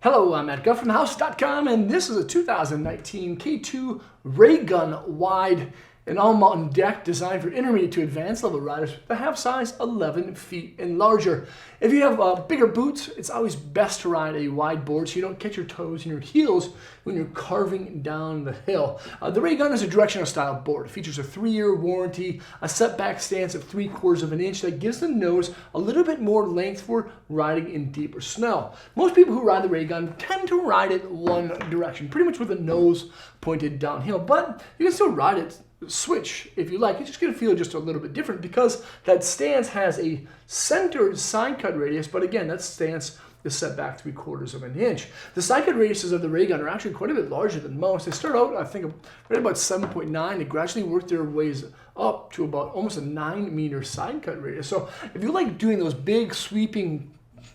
Hello, I'm Edgar from thehouse.com, and this is a 2019 K2 Raygun Wide and all-mountain deck designed for intermediate to advanced level riders that have size 11 feet and larger. If you have bigger boots, it's always best to ride a wide board so you don't catch your toes and your heels when you're carving down the hill. The Raygun is a directional style board. It features a 3-year warranty, a setback stance of 3/4 of an inch that gives the nose a little bit more length for riding in deeper snow. Most people who ride the Raygun tend to ride it one direction, pretty much with the nose pointed downhill, but you can still ride it switch if you like. It's just going to feel just a little bit different because that stance has a centered side cut radius, but again, that stance is set back 3/4 of an inch. The side cut radiuses of the Raygun are actually quite a bit larger than most. They start out, I think, right about 7.9. They gradually work their ways up to about almost a 9-meter side cut radius. So if you like doing those big sweeping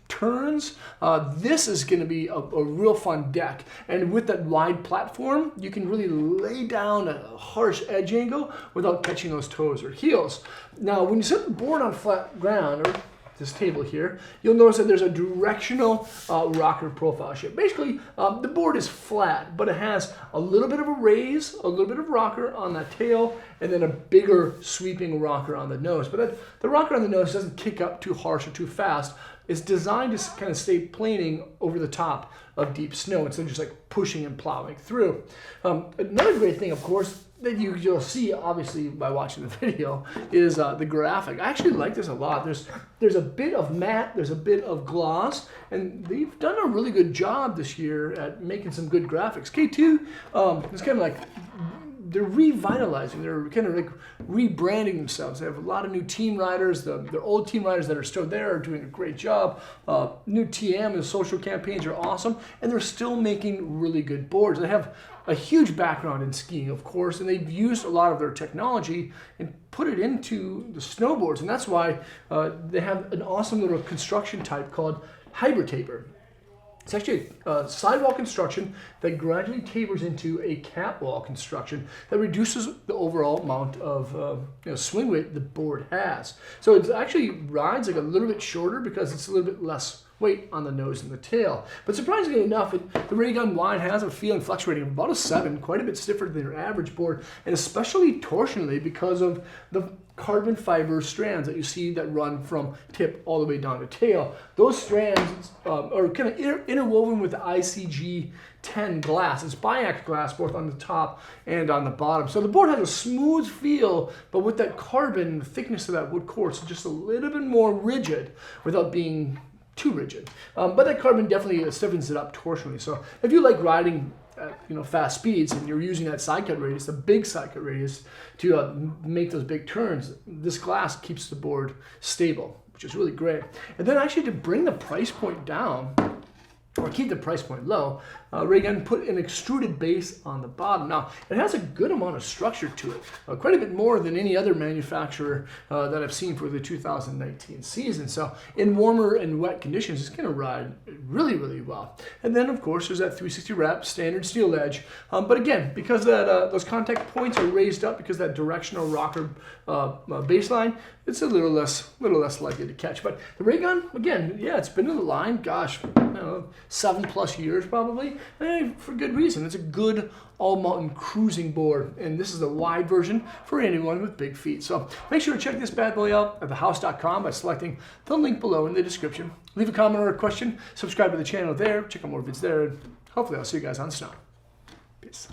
turns, this is going to be a real fun deck. And with that wide platform, you can really lay down a harsh edge angle without catching those toes or heels. Now, when you set the board on flat ground, or this table here, you'll notice that there's a directional rocker profile shape. Basically, the board is flat, but it has a little bit of a raise, a little bit of rocker on that tail, and then a bigger sweeping rocker on the nose. But the rocker on the nose doesn't kick up too harsh or too fast. It's designed to kind of stay planing over the top of deep snow instead of just like pushing and plowing through. Another great thing, of course, that you'll see obviously by watching the video is the graphic. I actually like this a lot. There's a bit of matte, there's a bit of gloss, and they've done a really good job this year at making some good graphics. K2 is kind of like, they're revitalizing, they're kind of like rebranding themselves. They have a lot of new team riders. The old team riders that are still there are doing a great job. New TM and social campaigns are awesome, and they're still making really good boards. They have a huge background in skiing, of course, and they've used a lot of their technology and put it into the snowboards, and that's why they have an awesome little construction type called hybrid taper. It's actually a sidewall construction that gradually tapers into a catwall construction that reduces the overall amount of swing weight the board has. So it actually rides like a little bit shorter because it's a little bit less weight on the nose and the tail. But surprisingly enough, the Raygun Wide has a feel and flex rating of about a 7, quite a bit stiffer than your average board, and especially torsionally because of the carbon fiber strands that you see that run from tip all the way down to tail. Those strands are kind of interwoven with the ICG 10 glass. It's biax glass both on the top and on the bottom. So the board has a smooth feel, but with that carbon, the thickness of that wood core, it's just a little bit more rigid without being too rigid. But that carbon definitely stiffens it up torsionally. So if you like riding at fast speeds and you're using that side cut radius, the big side cut radius, to make those big turns, this glass keeps the board stable, which is really great. And then actually to bring the price point down, or keep the price point low, Raygun put an extruded base on the bottom. Now, it has a good amount of structure to it, quite a bit more than any other manufacturer that I've seen for the 2019 season. So in warmer and wet conditions, it's going to ride really, really well. And then, of course, there's that 360 wrap standard steel edge. But again, because those contact points are raised up, because that directional rocker baseline, it's a little less likely to catch. But the Raygun, again, yeah, it's been in the line, gosh, 7+ years probably, and for good reason. It's a good all-mountain cruising board, and this is the wide version for anyone with big feet. So make sure to check this bad boy out at thehouse.com by selecting the link below in the description. Leave a comment or a question, subscribe to the channel there, check out more vids there, and hopefully I'll see you guys on snow. Peace.